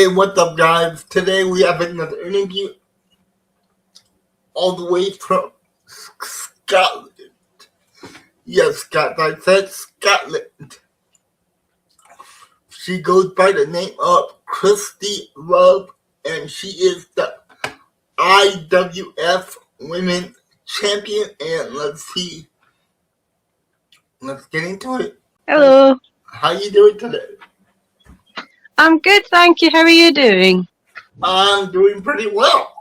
Hey, what's up, guys? Today we have another interview all the way from Scotland. Yes, guys, I said Scotland. She goes by the name of Kirsty, and she is the IWF Women's Champion. And let's get into it. Hello. How you doing today? I'm good, thank you. How are you doing? I'm doing pretty well.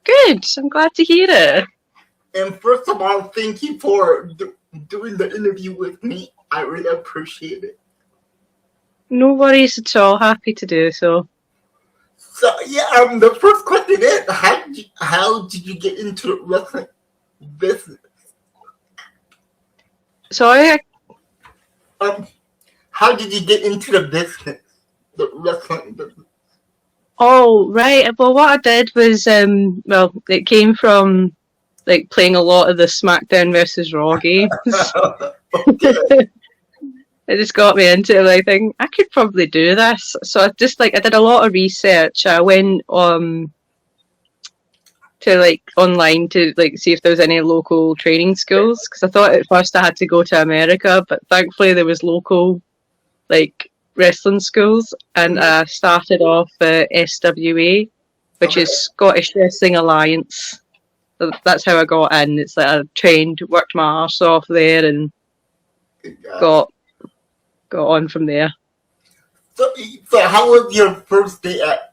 Good. I'm glad to hear it. And first of all, thank you for doing the interview with me. I really appreciate it. No worries at all. Happy to do so. So yeah, the first question is, how did you get into the wrestling business? Sorry? How did you get into the business, the wrestling business? Oh, right. Well, what I did was, it came from like playing a lot of the SmackDown versus Raw games. Okay. It just got me into it. I think I could probably do this. So I did a lot of research. I went to online to see if there was any local training schools, because I thought at first I had to go to America, but thankfully there was local wrestling schools, and I started off at SWA, which is Scottish Wrestling Alliance. So that's how I got in. It's like I trained, worked my arse off there, and got on from there. So how was your first day at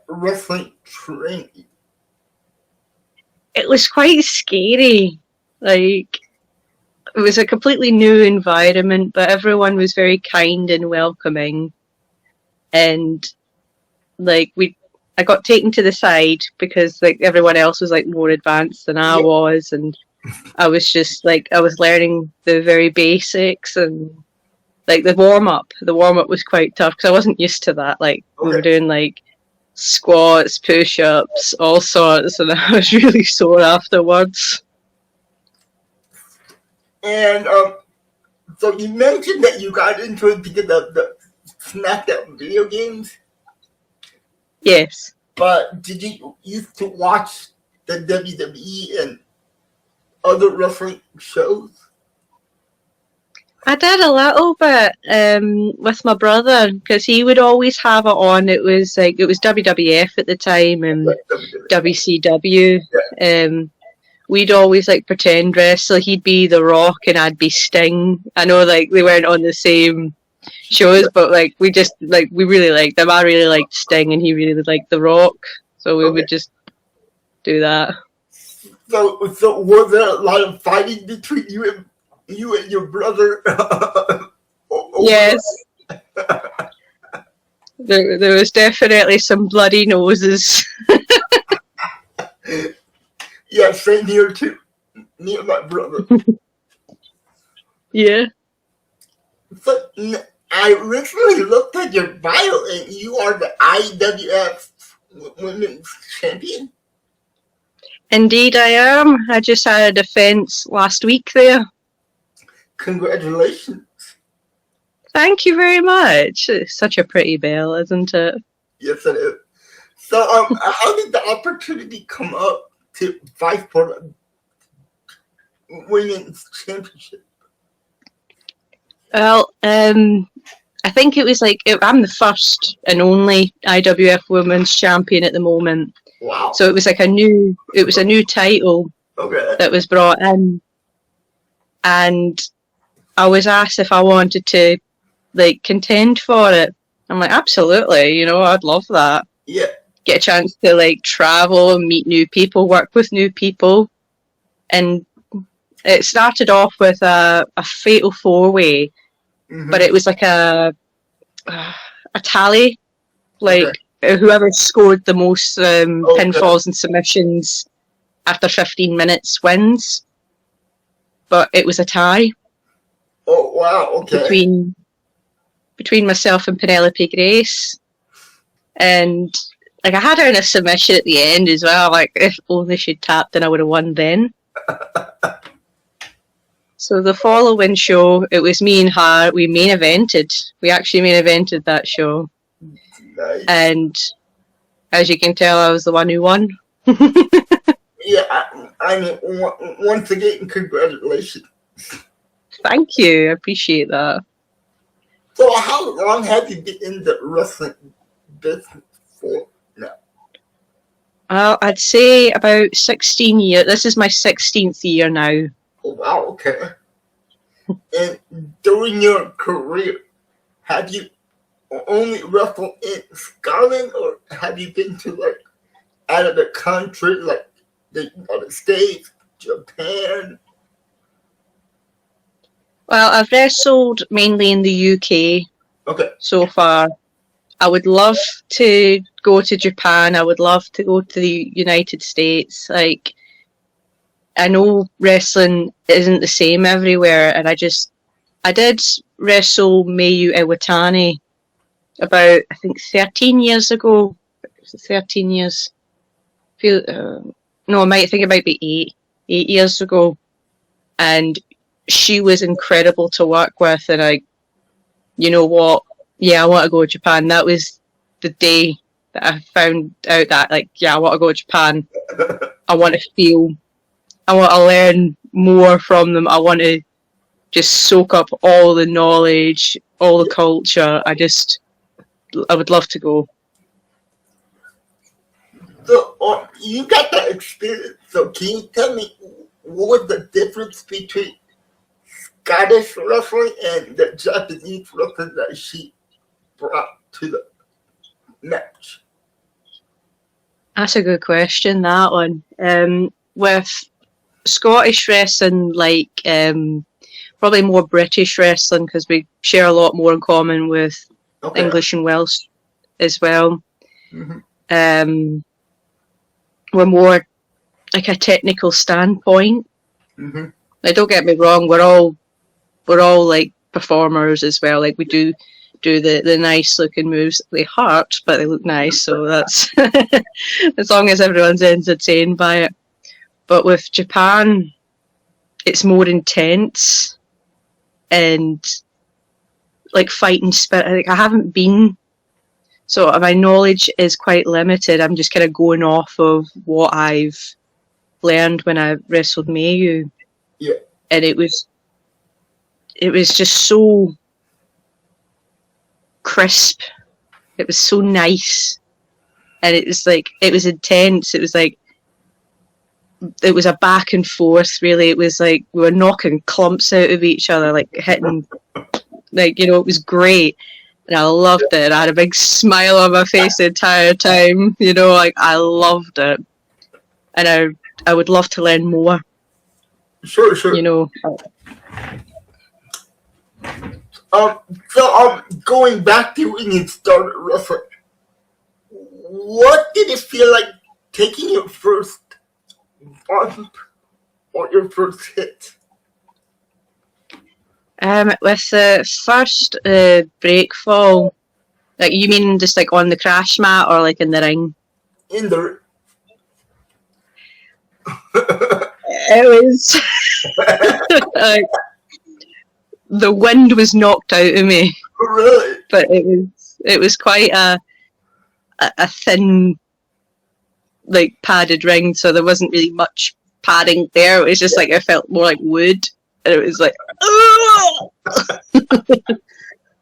wrestling training? It was quite scary. It was a completely new environment, but everyone was very kind and welcoming. And I got taken to the side because everyone else was more advanced than I was, and I was just I was learning the very basics, and the warm up was quite tough because I wasn't used to that. We were doing squats, push-ups, all sorts, and I was really sore afterwards. And so you mentioned that you got into it because of the SmackDown video games. Yes. But did you used to watch the WWE and other wrestling shows? I did a little bit with my brother, because he would always have it on. It was WWF at the time and WCW. Yeah. We'd always pretend wrestle. He'd be The Rock and I'd be Sting. I know they weren't on the same shows, but we just we really liked them. I really liked Sting and he really liked The Rock, so we would just do that. So was there a lot of fighting between you and your brother? Yes. There was definitely some bloody noses. Yeah, same here too. Me and my brother. Yeah. So I recently looked at your bio, and you are the IWF Women's Champion. Indeed, I am. I just had a defense last week there. Congratulations. Thank you very much. It's such a pretty bell, isn't it? Yes, it is. So, how did the opportunity come up to fight for the Women's Championship? Well, I think it was I'm the first and only IWF Women's Champion at the moment. Wow. So it was a new title that was brought in, and I was asked if I wanted to contend for it. I'm like, absolutely, I'd love that. Yeah. Get a chance to travel and meet new people, work with new people. And it started off with a fatal 4-way, but it was a tally, whoever scored the most pinfalls and submissions after 15 minutes wins. But it was a tie. Oh wow! Okay. Between myself and Penelope Grace, and I had her in a submission at the end as well. If only she'd tapped, then I would have won then. So the following show, it was me and her. We main evented. We actually main evented that show. Nice. And as you can tell, I was the one who won. Yeah, I mean, once again, congratulations. Thank you. I appreciate that. So how long have you been in the wrestling business for now? Well, I'd say about 16 years. This is my 16th year now. Oh, wow, okay. And during your career, have you only wrestled in Scotland, or have you been to, like, out of the country, like the United States, Japan? Well, I've wrestled mainly in the UK Okay. so far. I would love to go to Japan. I would love to go to the United States. Like, I know wrestling isn't the same everywhere, and I did wrestle Mayu Iwatani about, I think, 13 years ago. 13 years. No, I think it might be 8 years ago. And she was incredible to work with, and you know what? Yeah, I want to go to Japan. That was the day that I found out that, like, yeah, I want to go to Japan. I want to learn more from them. I want to just soak up all the knowledge, all the culture. I would love to go. So, you got that experience. So, can you tell me what was the difference between Scottish wrestling and the Japanese wrestling that she brought to the match? That's a good question, that one. With Scottish wrestling, like, probably more British wrestling, because we share a lot more in common with English and Welsh as well. Mm-hmm. We're more like a technical standpoint. Mm-hmm. Like, don't get me wrong, we're all like performers as well. Like, we do the nice looking moves. They hurt, but they look nice, so that's as long as everyone's entertained by it. But with Japan, it's more intense and like fighting spirit. Like, I haven't been, so my knowledge is quite limited. I'm just kind of going off of what I've learned when I wrestled Mayu. Yeah. And it was just so crisp. It was so nice. And it was intense. It was a back and forth, really. It was like we were knocking clumps out of each other, like hitting, like, you know, it was great. And I loved it. I had a big smile on my face the entire time, you know, like, I loved it. And I would love to learn more. Sure. You know. So, going back to when you started wrestling, what did it feel like taking your first bump or your first hit? With the first break fall, like, you mean just like on the crash mat or like in the ring? In the It was like, the wind was knocked out of me. Really? But it was quite a thin, like, padded ring, so there wasn't really much padding there. It was just like, it felt more like wood, and it was like,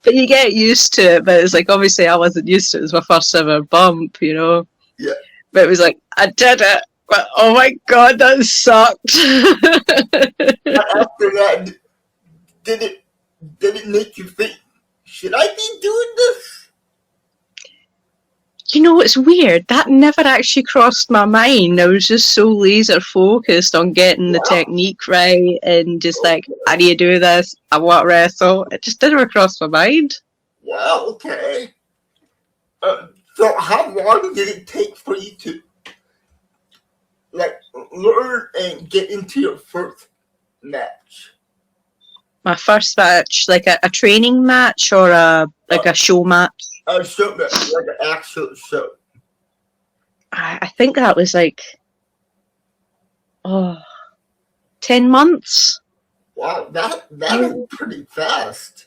but you get used to it. But it's like, obviously I wasn't used to it. It was my first ever bump, you know. Yeah. But it was like, I did it. But oh my god, that sucked. After that, did it make you think, should I be doing this? You know, it's weird. That never actually crossed my mind. I was just so laser focused on getting the technique right and just like, I need to do this. I want to wrestle. It just didn't cross my mind. Wow, okay. So how long did it take for you to, like, learn and get into your first match? My first match, like a training match or a show match? A show match, like an actual show. I think that was like 10 months. Wow, that is pretty fast.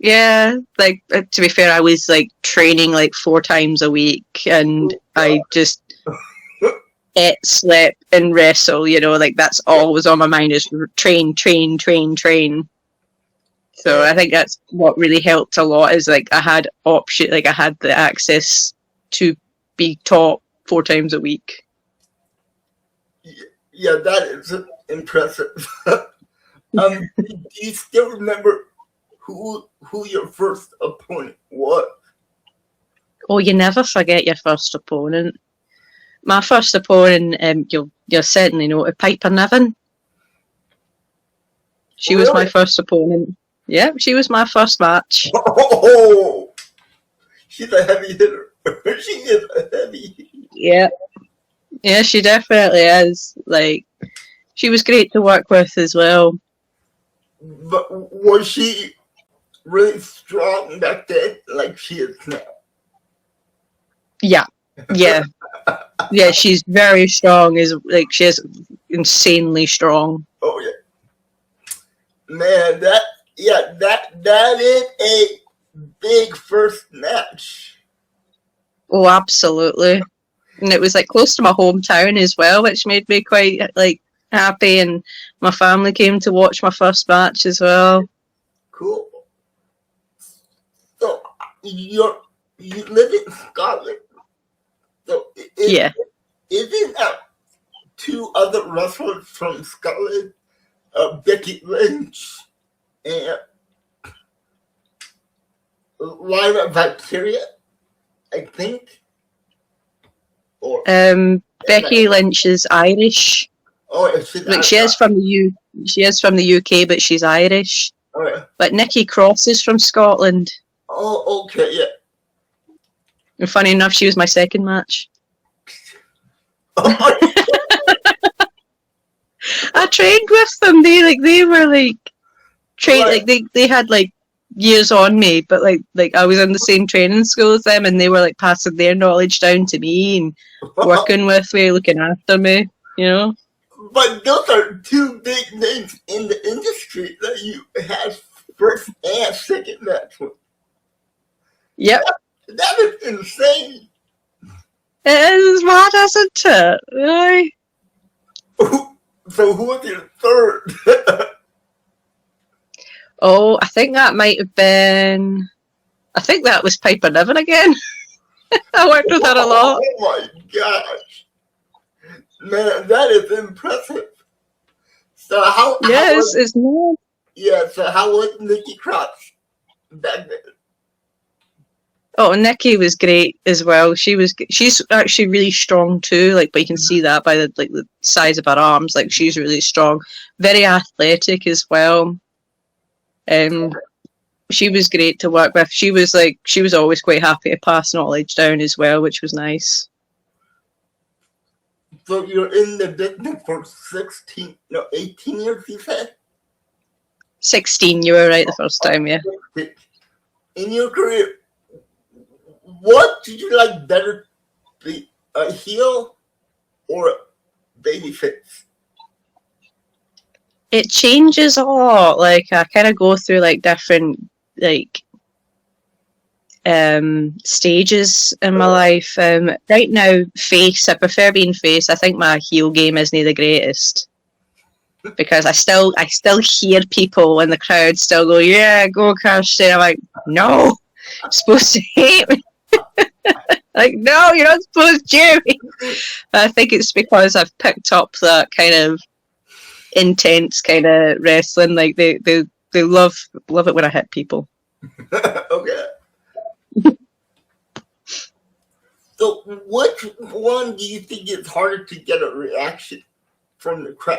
Yeah, like to be fair, I was like training like 4 times a week, and I just ate, slept, and wrestle. You know, like that's all was on my mind is train, train, train, train. So I think that's what really helped a lot. Is like I had I had the access to be taught 4 times a week. Yeah, that is impressive. Do you still remember who your first opponent was? Oh, you never forget your first opponent. My first opponent, you'll certainly know it, Piper Niven. She was my first opponent. Yeah, she was my first match. Oh, she's a heavy hitter. She is a heavy. Yeah, yeah, she definitely is. Like, she was great to work with as well. But was she really strong back then, like she is now? Yeah, yeah, yeah. She's very strong. She is insanely strong. Oh yeah, man. That is a big first match. Oh, absolutely. And it was like close to my hometown as well, which made me quite like happy. And my family came to watch my first match as well. Cool. So you live in Scotland. So isn't two other wrestlers from Scotland, Becky Lynch and Lyra Valkyria, I think? Or Becky Lynch is Irish. Oh, like she is from the UK, but she's Irish. Oh, yeah. But Nikki Cross is from Scotland. Oh, okay, yeah. And funny enough, she was my second match. I trained with them. They were like trained like they had like years on me, but like I was in the same training school as them, and they were like passing their knowledge down to me and working with me, looking after me, you know. But those are two big names in the industry that you had first and second match with. Yep. That is insane. It is mad, isn't it? Really? So who was your third? Oh, I think that might have been... I think that was Piper Niven again. I worked with her a lot. Oh my gosh. Man, that is impressive. So how it's not. Yeah, so how was Nikki Cross back then? Oh, Nikki was great as well. She's actually really strong too. Like, but you can see that by the size of her arms. Like, she's really strong, very athletic as well. She was great to work with. She was always quite happy to pass knowledge down as well, which was nice. So you're in the business for 18 years, you said? 16, you were right the first time, yeah. In your career, what did you like better, a heel or a babyface? It changes a lot. Like, I kind of go through like different stages in my life. Right now, face. I prefer being face. I think my heel game isn't the greatest because I still hear people in the crowd still go, "Yeah, go Kirsty." I'm like, no, you're supposed to hate me. Like, no, you're not supposed to cheer me. I think it's because I've picked up that kind of intense kind of wrestling. Like they love it when I hit people. Okay. So which one do you think is harder to get a reaction from the crowd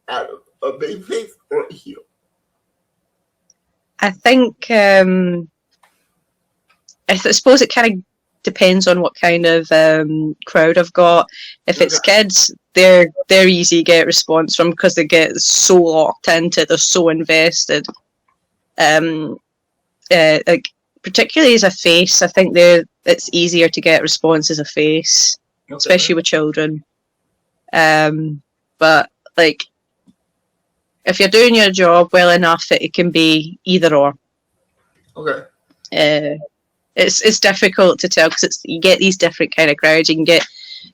out of, a babyface or a heel? I think I suppose it kind of depends on what kind of crowd I've got. If it's kids, they're easy to get response from because they get so locked into it, they're so invested. Like particularly as a face, I think it's easier to get response as a face, especially with children. But like if you're doing your job well enough, it can be either or. Okay. It's difficult to tell because you get these different kind of crowds. You can get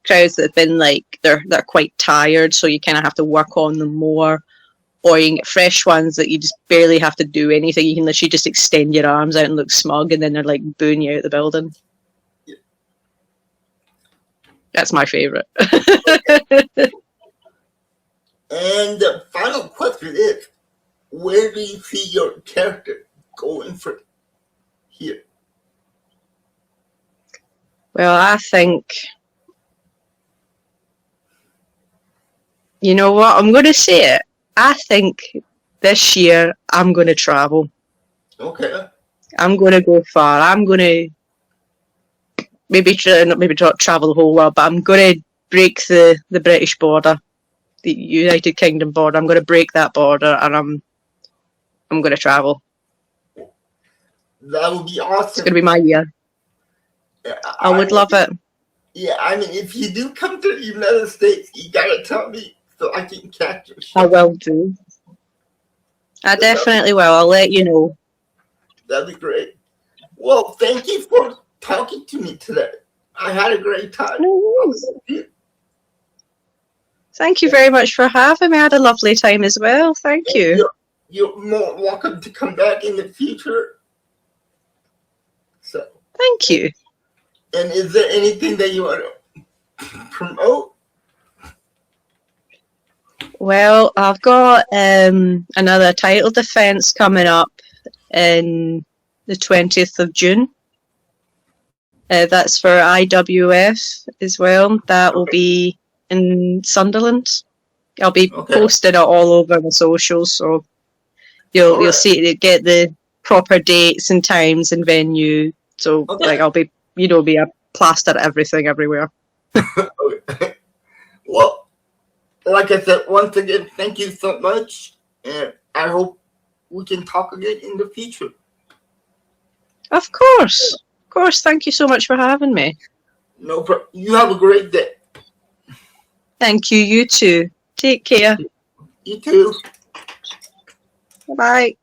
crowds that have been like they're quite tired, so you kind of have to work on them more. Or you can get fresh ones that you just barely have to do anything. You can literally just extend your arms out and look smug, and then they're like booing you out the building. Yeah. That's my favourite. And the final question is, where do you see your character going from here? Well, I think, you know what, I'm going to say it. I think this year I'm going to travel. Okay. I'm going to go far. I'm going to not travel the whole world, but I'm going to break the British border, the United Kingdom border. I'm going to break that border, and I'm going to travel. That would be awesome. It's going to be my year. I would love it. Yeah, I mean, if you do come to the United States, you gotta tell me so I can catch your show. I will do. I definitely will. I'll let you know. That'd be great. Well, thank you for talking to me today. I had a great time. No worries. Thank you very much for having me. I had a lovely time as well. Thank you. You're more welcome to come back in the future. So. Thank you. And is there anything that you want to promote? Well, I've got another title defense coming up in the 20th of June. That's for IWF as well. That will be in Sunderland. I'll be posting it all over the socials, so you'll see it, get the proper dates and times and venue. So like I'll be be a plaster everything everywhere. Okay. Well, like I said, once again, thank you so much, and I hope we can talk again in the future. Of course. Thank you so much for having me. No problem. You have a great day. Thank you. You too. Take care. You too. Bye.